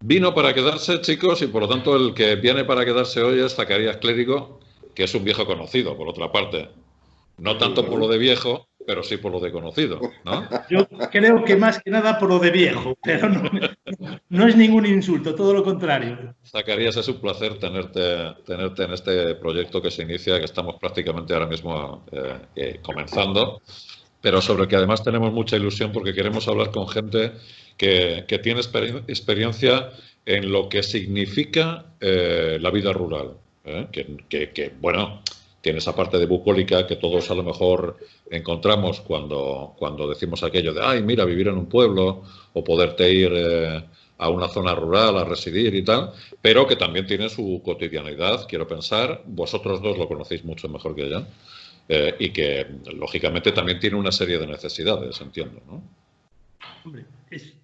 Vino para quedarse, chicos, y por lo tanto el que viene para quedarse hoy es Zacarías Clérigo, que es un viejo conocido, por otra parte. No tanto por lo de viejo, pero sí por lo de conocido, ¿no? Yo creo que más que nada por lo de viejo, pero no es ningún insulto, todo lo contrario. Zacarías, es un placer tenerte en este proyecto que se inicia, que estamos prácticamente ahora mismo comenzando, pero sobre el que además tenemos mucha ilusión porque queremos hablar con gente que tiene experiencia en lo que significa la vida rural. Bueno, tiene esa parte de bucólica que todos a lo mejor encontramos cuando decimos aquello de, ay, mira, vivir en un pueblo o poderte ir a una zona rural a residir y tal, pero que también tiene su cotidianidad, quiero pensar. Vosotros dos lo conocéis mucho mejor que yo. Y que, lógicamente, también tiene una serie de necesidades, entiendo, ¿no? Hombre,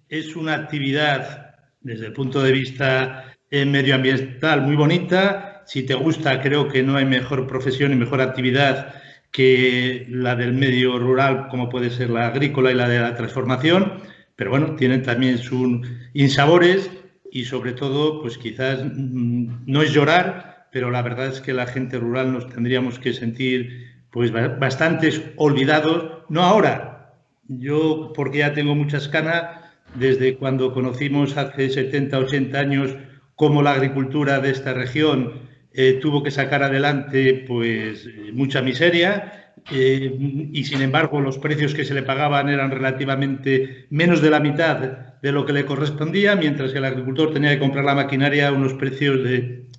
es una actividad, desde el punto de vista medioambiental, muy bonita. Si te gusta, creo que no hay mejor profesión y mejor actividad que la del medio rural, como puede ser la agrícola y la de la transformación. Pero bueno, tienen también sus insabores y sobre todo, pues quizás no es llorar, pero la verdad es que la gente rural nos tendríamos que sentir pues bastantes olvidados, no ahora. Yo, porque ya tengo muchas canas, desde cuando conocimos hace 70, 80 años cómo la agricultura de esta región tuvo que sacar adelante pues mucha miseria y sin embargo los precios que se le pagaban eran relativamente menos de la mitad de lo que le correspondía, mientras que el agricultor tenía que comprar la maquinaria a unos precios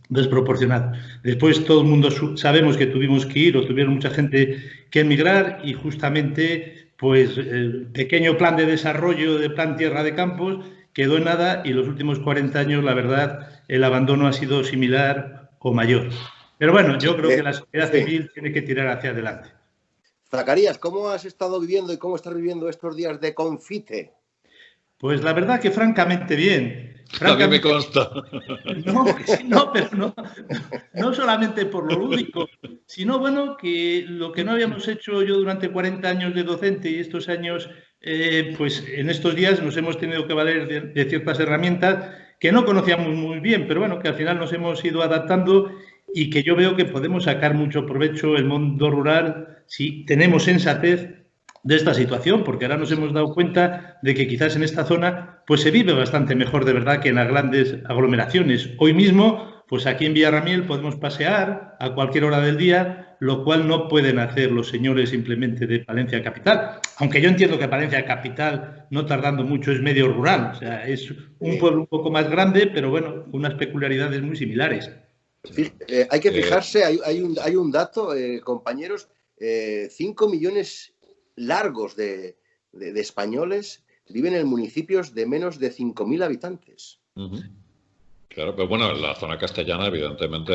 desproporcionados. Después todo el mundo sabemos que tuvimos que ir o tuvieron mucha gente que emigrar y justamente pues el pequeño plan de desarrollo de Plan Tierra de Campos quedó en nada y los últimos 40 años, la verdad, el abandono ha sido similar o mayor. Pero bueno, yo creo que la sociedad civil tiene que tirar hacia adelante. Zacarías, ¿cómo has estado viviendo y cómo estás viviendo estos días de confite? Pues la verdad que francamente bien. A mí me consta. No, pero no solamente por lo lúdico, sino bueno, que lo que no habíamos hecho yo durante 40 años de docente y estos años, pues en estos días nos hemos tenido que valer de ciertas herramientas que no conocíamos muy bien, pero bueno, que al final nos hemos ido adaptando y que yo veo que podemos sacar mucho provecho el mundo rural si tenemos sensatez de esta situación, porque ahora nos hemos dado cuenta de que quizás en esta zona pues se vive bastante mejor de verdad que en las grandes aglomeraciones. Hoy mismo, pues aquí en Villarramiel podemos pasear a cualquier hora del día, lo cual no pueden hacer los señores simplemente de Palencia Capital. Aunque yo entiendo que Palencia Capital, no tardando mucho, es medio rural, o sea, es un pueblo un poco más grande, pero bueno, con unas peculiaridades muy similares. Hay que fijarse, hay un dato, compañeros, 5 millones largos de españoles viven en municipios de menos de 5.000 habitantes. Claro, pero bueno, en la zona castellana, evidentemente,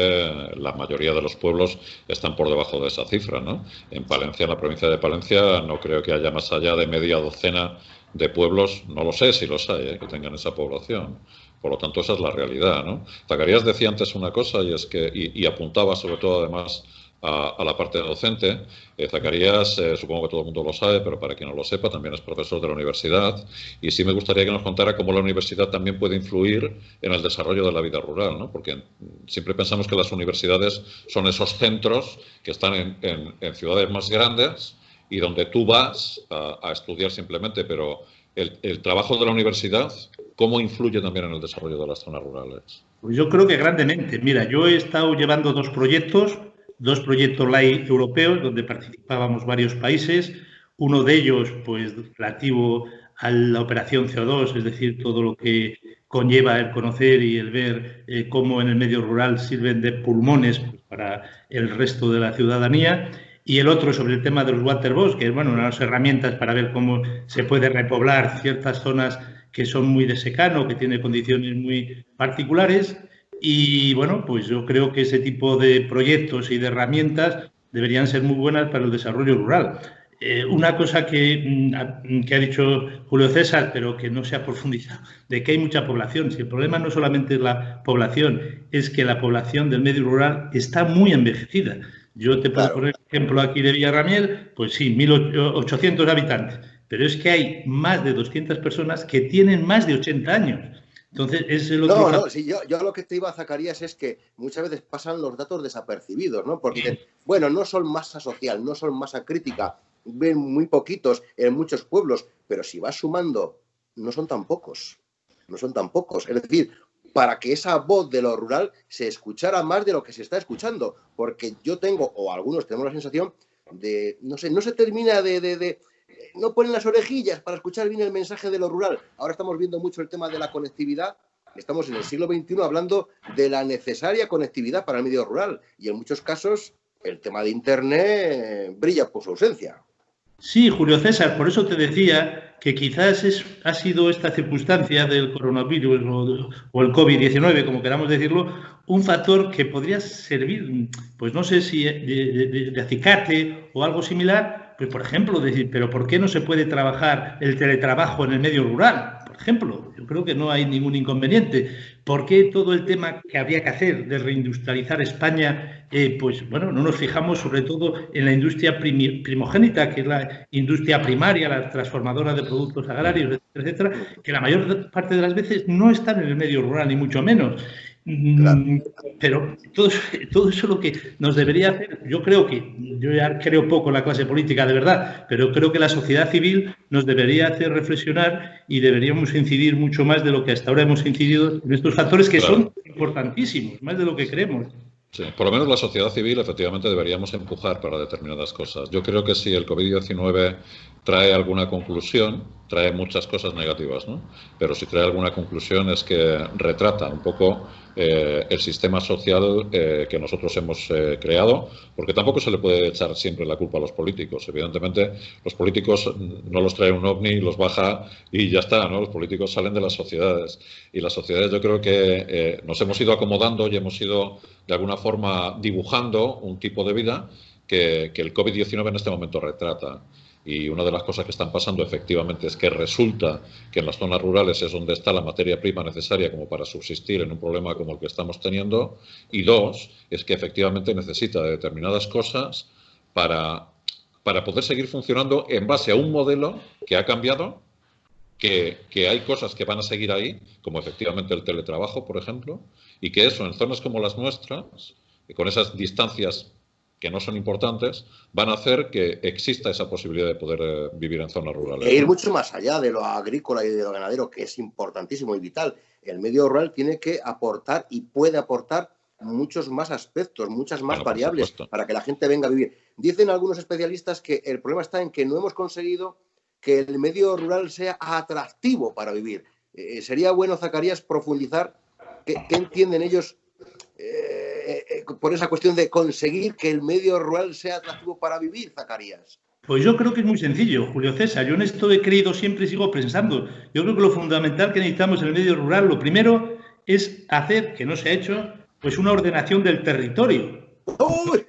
la mayoría de los pueblos están por debajo de esa cifra, ¿no? En Palencia, en la provincia de Palencia, no creo que haya más allá de media docena de pueblos, no lo sé si los hay, que tengan esa población. Por lo tanto, esa es la realidad, ¿no? Zacarías decía antes una cosa y es que, y apuntaba sobre todo además a la parte docente. Zacarías, supongo que todo el mundo lo sabe, pero para quien no lo sepa, también es profesor de la universidad. Y sí me gustaría que nos contara cómo la universidad también puede influir en el desarrollo de la vida rural, ¿no? Porque siempre pensamos que las universidades son esos centros que están en ciudades más grandes y donde tú vas a estudiar simplemente, pero el trabajo de la universidad, ¿cómo influye también en el desarrollo de las zonas rurales? Pues yo creo que grandemente. Mira, yo he estado llevando dos proyectos LIFE europeos, donde participábamos varios países. Uno de ellos, pues, relativo a la operación CO2, es decir, todo lo que conlleva el conocer y el ver cómo en el medio rural sirven de pulmones para el resto de la ciudadanía. Y el otro sobre el tema de los waterbox, que es bueno, unas herramientas para ver cómo se puede repoblar ciertas zonas que son muy de secano, que tienen condiciones muy particulares. Y bueno, pues yo creo que ese tipo de proyectos y de herramientas deberían ser muy buenas para el desarrollo rural. Una cosa que ha dicho Julio César, pero que no se ha profundizado, de que hay mucha población. Si el problema no solamente es la población, es que la población del medio rural está muy envejecida. Yo te puedo poner ejemplo aquí de Villarramiel, pues sí, 1.800 habitantes, pero es que hay más de 200 personas que tienen más de 80 años. Entonces, es el otro factor. Sí, yo lo que te iba, Zacarías, es que muchas veces pasan los datos desapercibidos, ¿no? Porque dicen, bueno, no son masa social, no son masa crítica, ven muy poquitos en muchos pueblos, pero si vas sumando, no son tan pocos. No son tan pocos. Es decir, para que esa voz de lo rural se escuchara más de lo que se está escuchando. Porque yo tengo, o algunos tenemos la sensación de, no sé, no se termina no ponen las orejillas para escuchar bien el mensaje de lo rural. Ahora estamos viendo mucho el tema de la conectividad. Estamos en el siglo XXI hablando de la necesaria conectividad para el medio rural. Y en muchos casos el tema de Internet brilla por su ausencia. Sí, Julio César, por eso te decía que quizás ha sido esta circunstancia del coronavirus o el COVID-19, como queramos decirlo, un factor que podría servir, pues no sé si de acicate o algo similar, pues por ejemplo, decir, pero ¿por qué no se puede trabajar el teletrabajo en el medio rural? Por ejemplo, yo creo que no hay ningún inconveniente. ¿Por qué todo el tema que habría que hacer de reindustrializar España, pues bueno, no nos fijamos sobre todo en la industria primogénita, que es la industria primaria, la transformadora de productos agrarios, etcétera, que la mayor parte de las veces no están en el medio rural, ni mucho menos? Claro. Pero todo eso es lo que nos debería hacer. Yo ya creo poco en la clase política de verdad, pero creo que la sociedad civil nos debería hacer reflexionar y deberíamos incidir mucho más de lo que hasta ahora hemos incidido en estos factores que son importantísimos, más de lo que creemos. Sí, por lo menos la sociedad civil efectivamente deberíamos empujar para determinadas cosas. Yo creo que si el COVID-19 trae alguna conclusión, trae muchas cosas negativas, ¿no? Pero si trae alguna conclusión es que retrata un poco el sistema social que nosotros hemos creado, porque tampoco se le puede echar siempre la culpa a los políticos. Evidentemente, los políticos no los trae un ovni, los baja y ya está, ¿no? Los políticos salen de las sociedades. Y las sociedades yo creo que nos hemos ido acomodando y hemos ido de alguna forma dibujando un tipo de vida que el COVID-19 en este momento retrata. Y una de las cosas que están pasando efectivamente es que resulta que en las zonas rurales es donde está la materia prima necesaria como para subsistir en un problema como el que estamos teniendo. Y dos, es que efectivamente necesita de determinadas cosas para poder seguir funcionando en base a un modelo que ha cambiado, que hay cosas que van a seguir ahí, como efectivamente el teletrabajo, por ejemplo, y que eso en zonas como las nuestras, con esas distancias que no son importantes, van a hacer que exista esa posibilidad de poder vivir en zonas rurales. E ir mucho más allá de lo agrícola y de lo ganadero, que es importantísimo y vital. El medio rural tiene que aportar y puede aportar muchos más aspectos, muchas más variables para que la gente venga a vivir. Dicen algunos especialistas que el problema está en que no hemos conseguido que el medio rural sea atractivo para vivir. Sería bueno, Zacarías, profundizar qué entienden ellos por esa cuestión de conseguir que el medio rural sea atractivo para vivir, Zacarías. Pues yo creo que es muy sencillo, Julio César. Yo en esto he creído siempre y sigo pensando. Yo creo que lo fundamental que necesitamos en el medio rural, lo primero es hacer, que no se ha hecho, pues una ordenación del territorio. Uy,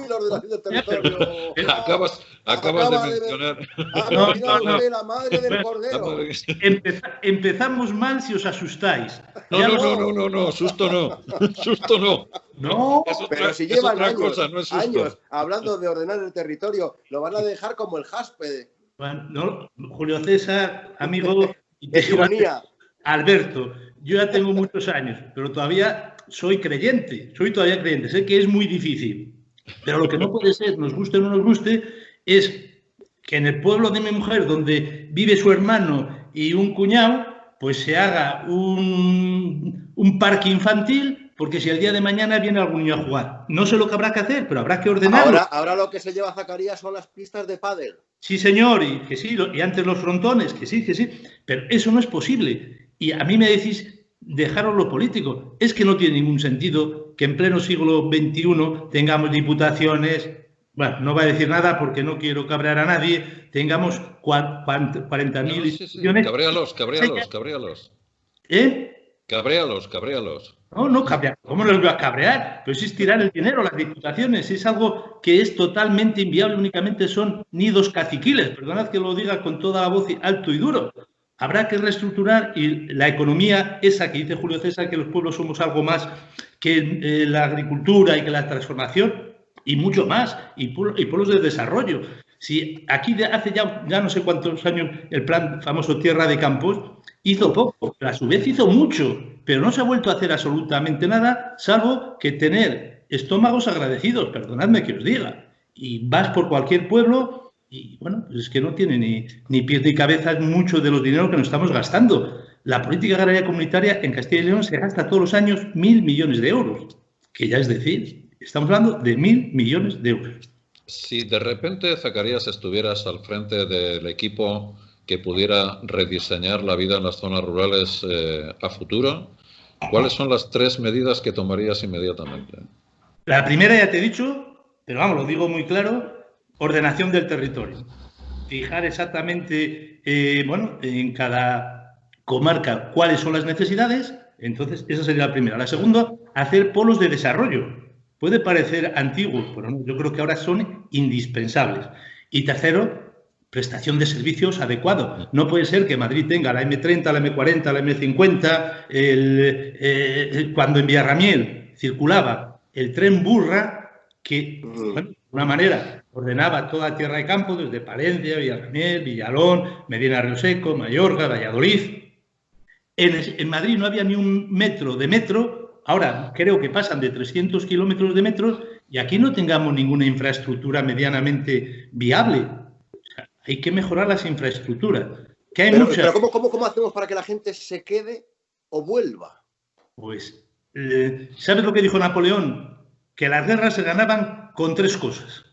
la ordenación del territorio. Acabas de mencionar. La madre del cordero. Empezamos mal si os asustáis. No, susto no. No, pero si llevan años hablando de ordenar el territorio, lo van a dejar como el jaspe. Bueno, no, Julio César, amigo. Es ironía. Alberto, yo ya tengo muchos años, pero todavía soy todavía creyente. Sé que es muy difícil, pero lo que no puede ser, nos guste o no nos guste, es que en el pueblo de mi mujer, donde vive su hermano y un cuñado, pues se haga un parque infantil, porque si el día de mañana viene algún niño a jugar. No sé lo que habrá que hacer, pero habrá que ordenarlo. Ahora lo que se lleva Zacarías son las pistas de pádel. Sí, señor, y antes los frontones, que sí, pero eso no es posible. Y a mí me decís, dejaros lo político. Es que no tiene ningún sentido que en pleno siglo XXI tengamos diputaciones, bueno, no voy a decir nada porque no quiero cabrear a nadie, tengamos 40.000 instituciones. Cabréalos. Cabréalos. No, cabrear. ¿Cómo no los voy a cabrear? Pues es tirar el dinero, las diputaciones. Es algo que es totalmente inviable, únicamente son nidos caciquiles. Perdonad que lo diga con toda la voz alto y duro. Habrá que reestructurar y la economía esa que dice Julio César, que los pueblos somos algo más que la agricultura y que la transformación y mucho más, y pueblos de desarrollo. Si aquí hace ya no sé cuántos años el plan famoso Tierra de Campos hizo poco, pero a su vez hizo mucho, pero no se ha vuelto a hacer absolutamente nada, salvo que tener estómagos agradecidos, perdonadme que os diga. Y vas por cualquier pueblo y, bueno, pues es que no tiene ni pies ni cabeza mucho de los dineros que nos estamos gastando. La política agraria comunitaria en Castilla y León se gasta todos los años 1.000 millones de euros, que ya es decir, estamos hablando de 1.000 millones de euros. Si de repente, Zacarías, estuvieras al frente del equipo que pudiera rediseñar la vida en las zonas rurales a futuro, ¿cuáles son las 3 medidas que tomarías inmediatamente? La primera ya te he dicho, pero vamos, lo digo muy claro, ordenación del territorio. Fijar exactamente, bueno, en cada comarca cuáles son las necesidades. Entonces, esa sería la primera. La segunda, hacer polos de desarrollo. Puede parecer antiguo, pero no, yo creo que ahora son indispensables. Y tercero, prestación de servicios adecuado. No puede ser que Madrid tenga la M30, la M40, la M50, cuando en Villarramiel circulaba el tren Burra, que, bueno, de una manera ordenaba toda Tierra de Campo, desde Palencia, Villarramiel, Villalón, Medina Rioseco, Mayorga, Valladolid. En Madrid no había ni un metro de metro. Ahora creo que pasan de 300 kilómetros de metro y aquí no tengamos ninguna infraestructura medianamente viable. O sea, hay que mejorar las infraestructuras. Que hay pero ¿cómo hacemos para que la gente se quede o vuelva? Pues, ¿sabes lo que dijo Napoleón? Que las guerras se ganaban con 3 cosas.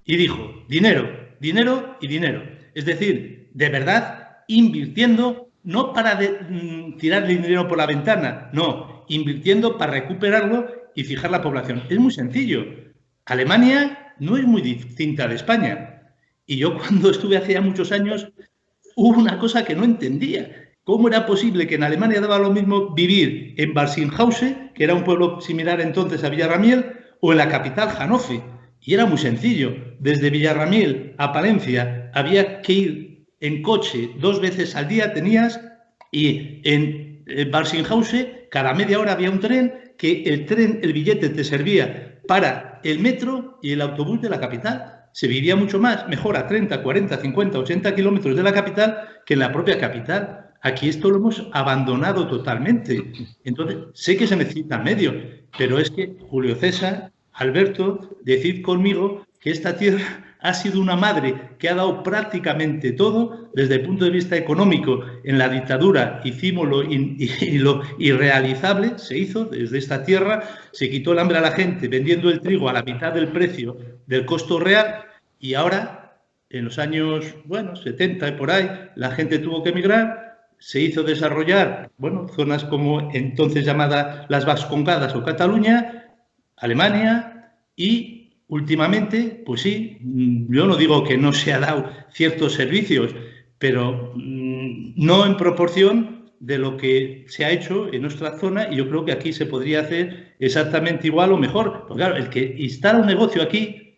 Y dijo, dinero, dinero y dinero. Es decir, de verdad, invirtiendo, no para tirar el dinero por la ventana, no, invirtiendo para recuperarlo y fijar la población. Es muy sencillo. Alemania no es muy distinta de España. Y yo cuando estuve hace ya muchos años, hubo una cosa que no entendía. ¿Cómo era posible que en Alemania daba lo mismo vivir en Barsinghausen, que era un pueblo similar entonces a Villarramiel, o en la capital, Hannover? Y era muy sencillo. Desde Villarramiel a Palencia había que ir en coche 2 veces al día tenías, y en Barsinghausen cada media hora había un tren, que el billete te servía para el metro y el autobús de la capital. Se vivía mucho más, mejor a 30, 40, 50, 80 kilómetros de la capital que en la propia capital. Aquí esto lo hemos abandonado totalmente. Entonces, sé que se necesitan medios, pero es que Julio César, Alberto, decid conmigo que esta tierra ha sido una madre que ha dado prácticamente todo desde el punto de vista económico. En la dictadura hicimos lo irrealizable, se hizo desde esta tierra, se quitó el hambre a la gente vendiendo el trigo a la mitad del precio del costo real, y ahora, en los años, bueno, 70 y por ahí, la gente tuvo que emigrar, se hizo desarrollar, bueno, zonas como entonces llamadas las Vascongadas o Cataluña, Alemania, y últimamente, pues sí, yo no digo que no se ha dado ciertos servicios, pero no en proporción de lo que se ha hecho en nuestra zona, y yo creo que aquí se podría hacer exactamente igual o mejor. Porque claro, el que instala un negocio aquí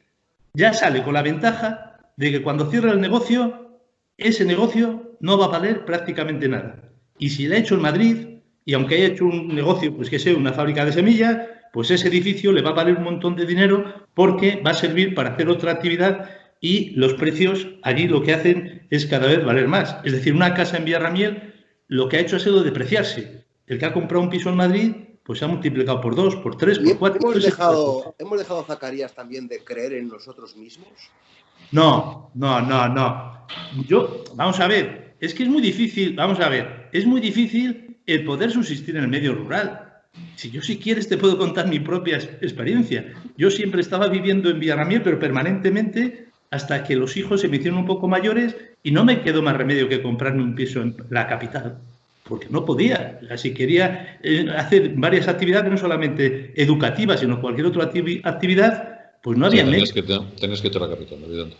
ya sale con la ventaja de que cuando cierra el negocio, ese negocio no va a valer prácticamente nada. Y si lo ha hecho en Madrid, y aunque haya hecho un negocio, pues que sea una fábrica de semillas, pues ese edificio le va a valer un montón de dinero porque va a servir para hacer otra actividad, y los precios allí lo que hacen es cada vez valer más. Es decir, una casa en Villarramiel lo que ha hecho ha sido depreciarse. El que ha comprado un piso en Madrid pues se ha multiplicado por 2, por 3, por 4. ¿Hemos dejado, Zacarías, también de creer en nosotros mismos? No. Vamos a ver, es que es muy difícil, es muy difícil el poder subsistir en el medio rural. Si yo, si quieres, te puedo contar mi propia experiencia. Yo siempre estaba viviendo en Villarramiel, pero permanentemente, hasta que los hijos se me hicieron un poco mayores y no me quedó más remedio que comprarme un piso en la capital, porque no podía. Si quería hacer varias actividades, no solamente educativas, sino cualquier otra actividad, pues no había medios. Tenés que ir a la capital, evidente.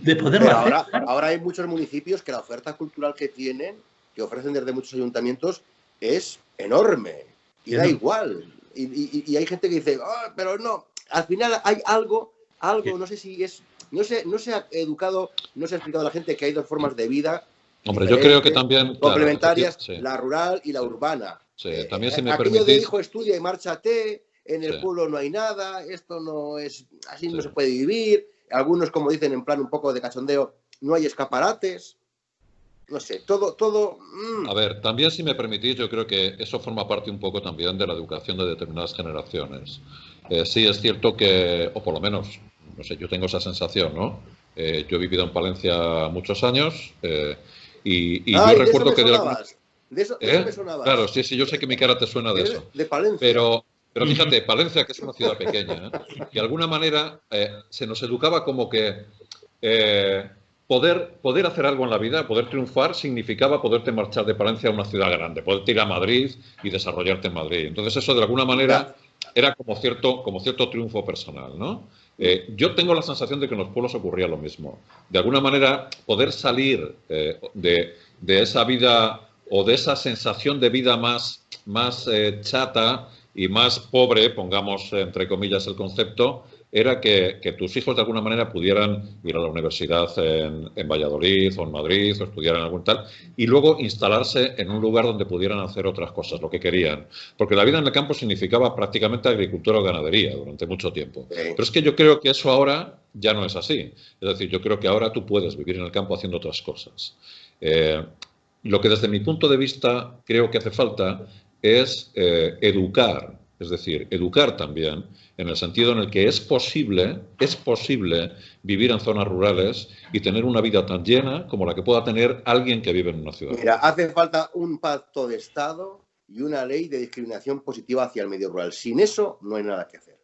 De poderlo hacer. Ahora hay muchos municipios que la oferta cultural que tienen, que ofrecen desde muchos ayuntamientos, es enorme. Y da igual. Y hay gente que dice, pero no. Al final hay algo, no sé si es... No se ha educado, no se ha explicado a la gente que hay 2 formas de vida. Hombre, yo creo que también... Complementarias, claro, sí. La rural y la urbana. Sí, también si me aquello permitís... de hijo estudia y márchate, en el pueblo no hay nada, esto no es... Así no se puede vivir. algunos, como dicen en plan un poco de cachondeo, no hay escaparates. No sé, todo. A ver, también si me permitís, yo creo que eso forma parte un poco también de la educación de determinadas generaciones. Sí es cierto que, o por lo menos, no sé, yo tengo esa sensación, ¿no? Yo he vivido en Palencia muchos años y yo recuerdo que... De eso me sonabas. Claro, sí, yo sé que mi cara te suena de eso. De Palencia. Pero fíjate, Palencia, que es una ciudad pequeña, de alguna manera se nos educaba como que... Poder hacer algo en la vida, poder triunfar, significaba poderte marchar de Palencia a una ciudad grande, poderte ir a Madrid y desarrollarte en Madrid. Entonces eso de alguna manera era como cierto triunfo personal, ¿no? Yo tengo la sensación de que en los pueblos ocurría lo mismo. De alguna manera poder salir de esa vida o de esa sensación de vida más chata y más pobre, pongamos entre comillas el concepto, era que tus hijos de alguna manera pudieran ir a la universidad en Valladolid o en Madrid o estudiar en algún tal y luego instalarse en un lugar donde pudieran hacer otras cosas, lo que querían. Porque la vida en el campo significaba prácticamente agricultura o ganadería durante mucho tiempo. Pero es que yo creo que eso ahora ya no es así. Es decir, yo creo que ahora tú puedes vivir en el campo haciendo otras cosas. Lo que desde mi punto de vista creo que hace falta es educar, es decir, educar también en el sentido en el que es posible vivir en zonas rurales y tener una vida tan llena como la que pueda tener alguien que vive en una ciudad. Mira, hace falta un pacto de Estado y una ley de discriminación positiva hacia el medio rural. Sin eso no hay nada que hacer.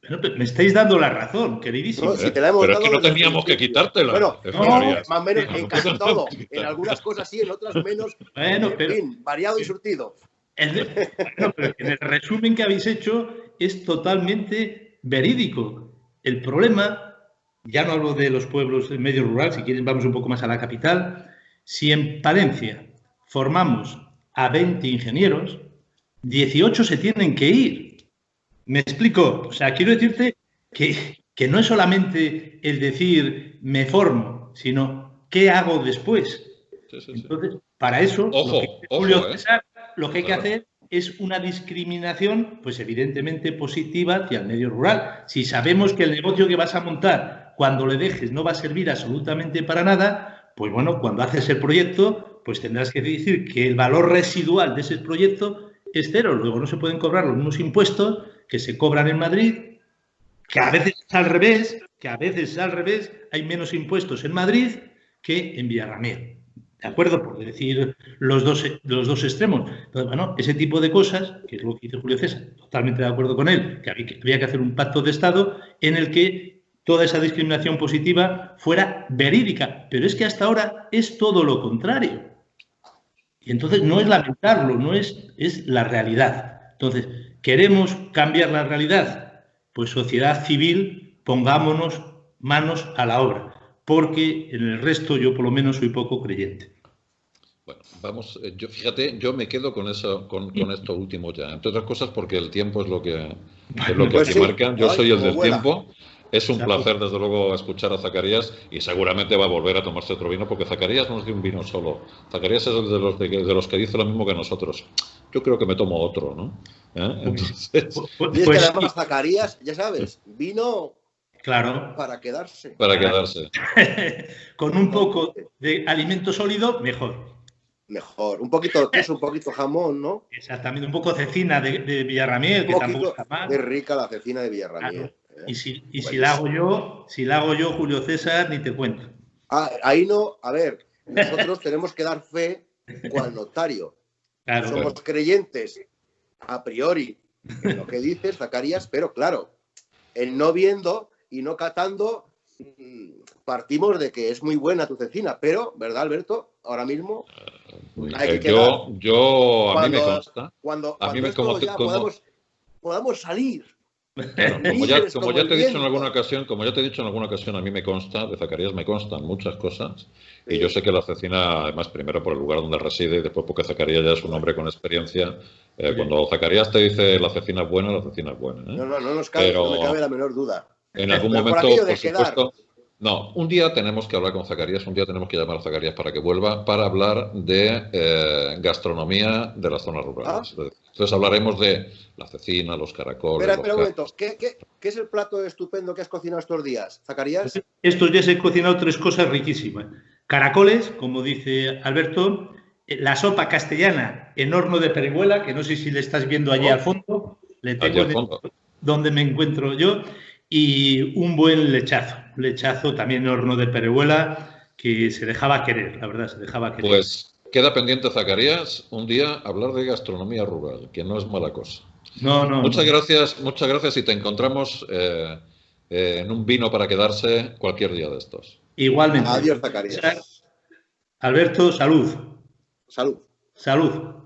Bueno, me estáis dando la razón, queridísimo. No, si te la hemos pero dado, es que no teníamos que quitártela. Bueno, más o menos en casi todo. En algunas cosas sí, en otras menos. Bueno, pero... En fin, variado y surtido. Bueno, pero en el resumen que habéis hecho es totalmente verídico. El problema, ya no hablo de los pueblos del medio rural, si quieren vamos un poco más a la capital, si en Palencia formamos a 20 ingenieros, 18 se tienen que ir. ¿Me explico? O sea, quiero decirte que no es solamente el decir me formo, sino qué hago después. Sí. Entonces, para eso, Julio César, lo que hay que hacer es una discriminación, pues evidentemente positiva hacia el medio rural. Si sabemos que el negocio que vas a montar, cuando le dejes, no va a servir absolutamente para nada, pues bueno, cuando haces el proyecto, pues tendrás que decir que el valor residual de ese proyecto es cero. Luego no se pueden cobrar los mismos impuestos que se cobran en Madrid, que a veces es al revés, hay menos impuestos en Madrid que en Villarramil. ¿De acuerdo? Por decir los dos extremos. Entonces, bueno, ese tipo de cosas, que es lo que dice Julio César, totalmente de acuerdo con él, que había que hacer un pacto de Estado en el que toda esa discriminación positiva fuera verídica. Pero es que hasta ahora es todo lo contrario. Y entonces no es lamentarlo, es la realidad. Entonces, ¿queremos cambiar la realidad? Pues sociedad civil, pongámonos manos a la obra. Porque en el resto yo por lo menos soy poco creyente. Bueno, vamos, yo me quedo con eso, con esto último ya. Entre otras cosas porque el tiempo es lo que pues aquí marcan. Yo soy el del buena. tiempo. Es un placer, desde luego, escuchar a Zacarías y seguramente va a volver a tomarse otro vino porque Zacarías no es de un vino solo. Zacarías es el de los que dice lo mismo que nosotros. Yo creo que me tomo otro, ¿no? Entonces... Y es que además Zacarías, ya sabes, vino... Claro. Para quedarse. Para quedarse. Con un poco de alimento sólido, mejor. Mejor. Un poquito de queso, un poquito jamón, ¿no? Exactamente. Un poco cecina de Villarramil, que tampoco está mal. Es rica la cecina de Villarramil. Claro. Y si la hago yo, Julio César, ni te cuento. Ahí no, a ver, nosotros tenemos que dar fe al notario. Claro, Somos creyentes a priori en lo que dices, Zacarías, pero claro, el no viendo y no catando, partimos de que es muy buena tu cecina, pero, ¿verdad, Alberto? Ahora mismo hay que a mí me consta. Cuando podamos salir. Como ya te he dicho en alguna ocasión, a mí me consta, de Zacarías me constan muchas cosas, y yo sé que la cecina, además, primero por el lugar donde reside y después porque Zacarías ya es un hombre con experiencia. Cuando Zacarías te dice la cecina es buena, la cecina es buena. No me cabe la menor duda. En algún momento, por supuesto, No, un día tenemos que hablar con Zacarías, un día tenemos que llamar a Zacarías para que vuelva, para hablar de gastronomía de las zonas rurales. Entonces hablaremos de la cecina, los caracoles... Espera un momento, ¿qué es el plato estupendo que has cocinado estos días, Zacarías? Estos días he cocinado 3 cosas riquísimas. Caracoles, como dice Alberto, la sopa castellana en horno de Parihuela, que no sé si le estás viendo allí al fondo, le tengo al fondo. Donde me encuentro yo, y un buen lechazo también en horno de Parihuela, que se dejaba querer, la verdad, se dejaba querer. Pues queda pendiente, Zacarías, un día hablar de gastronomía rural, que no es mala cosa. No. Muchas gracias y te encontramos en un vino para quedarse cualquier día de estos. Igualmente. Adiós, Zacarías. Alberto, salud. Salud. Salud.